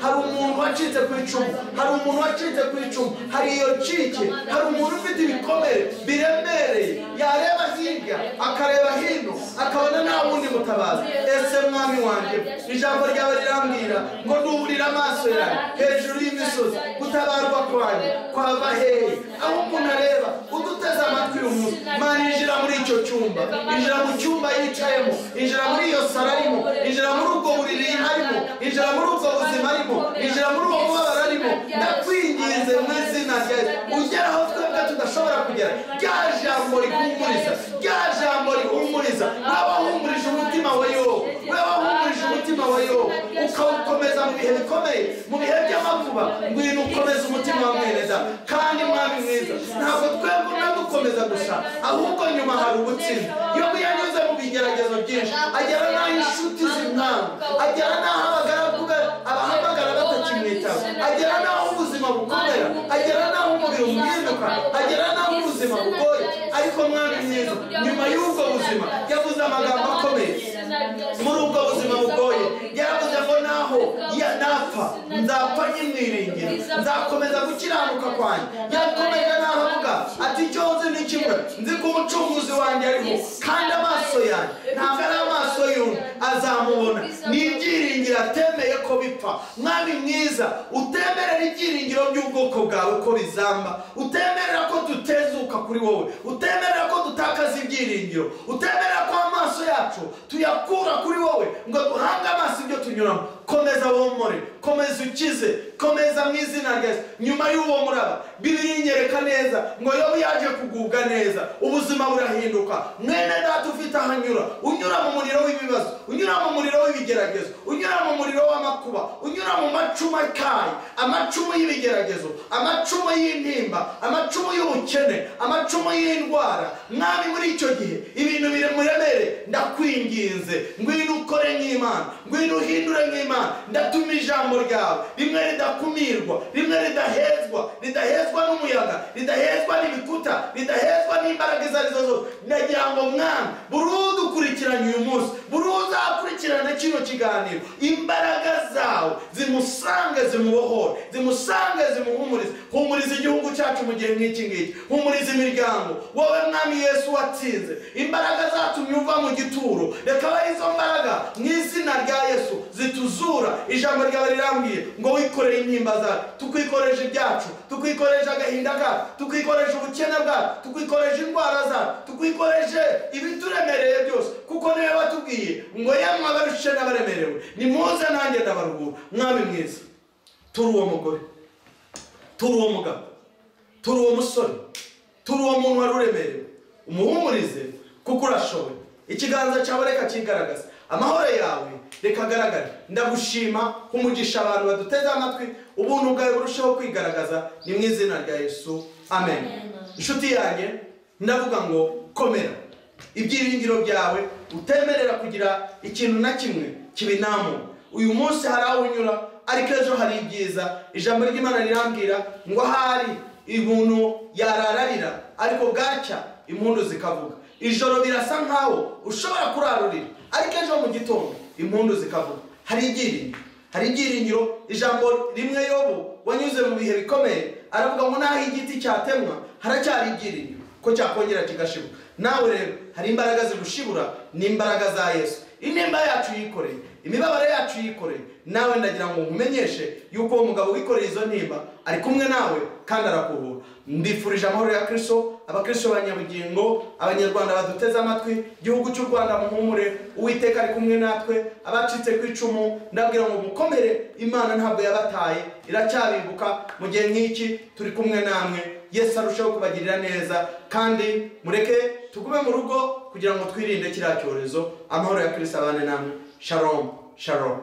hari umuntu wacitse ku icumu, hari umuntu wacitse ku icumu, hari iyo cike, hari umuntu ufite ibikomere biremereye, yareba hirya akareba hino akabona nta wundi mutabazi. Ese mwami wanjye, ijambo ryawe rirambwira ngo nduburira amaso yawe hejuru y'imisozi, gutabarwa kwanjye kwava hehe? Aho umuntu areba, uduteze amatwi uyu munsi, Mana injira muri icyo cyumba, injira mu cyumba yicayemo, injira muri iyo sara arimo, injira muri ubwo buriri arimo, injira muri ubwo buzima arimo, injira muri uwo mubabaro arimo. Ndakwinginze mu izina rya Yesu, ugera aho twebwe tudashobora kugera. jambo rihumuriza, rya jambo rihumuriza. Wabahumurije umutima wa Yobu, wabahumurije umutima wa Yobu, ukawukomeza mu bihe bikomeye, mu bihe by'amakuba. Ngwino ukomeza umutima wa mwene data. Kandi mwami mwiza, ntabwo twebwe nadukomeza gusa, ahubwo nyuma hari ubutsinzi. Yobu yanyuze mu bigeragezo byinshi, agera n'aho inshuti zimwanga, agera n'aho abagaragu be abahamagara batakimwitaba, agera n'aho ubuzima bukomera, agera n'aho umubiri uhinduka, agera n'aho ubuzima bugoye. Ariko mwami mwiza, nyuma y'ubwo buzima yavuze amagambo akomeye. Muri ubwo buzima bugoye yaravuze ngo naho napfa nzapfa nyimwiringira, nzakomeza gukiranuka kwanjye. Yakomeje n'aho avuga ati icyo nzi ni kimwe, nzi ko umucunguzi wanjye ariho, kandi amaso yanjye ntabwo ari amaso y'undi azamubona. Ni ibyiringiro atemeye ko bipfa. Mwami mwiza, utemerera ibyiringiro by'ubwoko bwawe ko bizamba, utemerera ko dutezuka kuri wowe, utemerera ko dutakaza ibyiringiro, utemerera ko amaso yacu tuyakura kuri wowe ngo duhange amaso ibyo tunyuramo. Komeza bomore, komeza ukize, komeza mu izina rya Yesu. Nyuma y'uwo muraba Bibiliya inyereka neza ngo Yobu yaje kugubwa neza, ubuzima burahinduka. Mwene data ufite ahanyura, unyura mu muriro w'ibibazo, unyura mu muriro w'ibigeragezo, unyura mu muriro w'amakuba, unyura mu macumu akaye, amacumu y'ibigeragezo, amacumu y'intimba, amacumu y'ubukene, amacumu y'indwara. Mwami, muri icyo gihe ibintu biremuremere, ndakwinginze ngwino ukore nk'Imana, ngwino uhindure nk'Imana. Ndatuma ijambo ryawe rimwe ridakumirwa, rimwe ridahezwa n'umuyaga, ridahezwa n'ibikuta, ridahezwa n'imbaraga izo arizo zose. Ndagira ngo Mwami, burundu ukurikiranye uyu munsi, burundu uzakurikirane kino kiganiro, imbaraga zawe zimusange, zimubohore, zimusange, zimuhumurize. Humuriza igihugu cyacu mu gihe nk'iki ngiki, humuriza imiryango. Wowe Mwami Yesu watsinze imbaraga zatumye uva mu gituro, reka ari izo mbaraga mu izina rya Yesu zituzura. Ijambo ryawe rirambwiye ngo wikorere intimba zacu, tukwikoreje ibyacu, tukwikoreje agahinda kacu, tukwikoreje ubukene bwacu, tukwikoreje indwara zacu, tukwikoreje ibituremereye byose, kuko niwe watubwiye ngo yamwe abarushe n'abaremerewe nimuze nanjye ndabaruhura. Mwami mwiza, turi uwo mugore, turi uwo mugabo, turi uwo musore, turi uwo muntu wari uremerewe, umuhumurize kuko urashoboye. Ikiganza cyawe reka kigaragaza, amahoro yawe reka agaragare. Ndagushima kumugisha abantu baduteze amatwi, ubuntu bwawe burushaho kwigaragaza, ni mu izina rya Yesu, amen. Inshuti yanjye, ndavuga ngo komera ibyiringiro byawe, utemerera kugira ikintu na kimwe kibinamu. Uyu munsi hari aho unyura, ariko ejo hari ibyiza. Ijambo ry'Imana rirambwira ngo hari ibuntu yarararira, ariko bwacya impundu zikavuga. Ijoro birasa nkaho ushobora kurarurira, ariko ejo mu gitondo impundu zikavuga. Hari ibyiringiro, hari ibyiringiro. Ijambo rimwe Yobu wanyuze mu bihe bikomeye aravuga ngo naho igiti cyatemwa haracyari ibyiringiro ko cyakongera kigashibuka. Nawe rero hari imbaraga zigushibura, ni imbaraga za Yesu. Intimba yacu yikoreye, imibabaro yacu yikoreye. Nawe ndagira ngo umenyeshe yuko uwo mugabo wikoreye izo ntimba ari kumwe nawe kandi arakuruhura. Ndifurije amahoro ya Kristo, abakristo b'abanyabugingo, abanyarwanda baduteze amatwi, igihugu cy'u Rwanda muhumure, Uwiteka ari kumwe natwe. Abacitse ku icumu ndabwira ngo mukomere, Imana ntabwo yabataye, iracyabibuka. Mu gihe nk'iki turi kumwe namwe. Yesu arushaho kubagirira neza, kandi mureke tugume mu rugo kugira ngo twirinde kiriya cyorezo. Amahoro ya Kristo abane namwe. Shalom, shalom.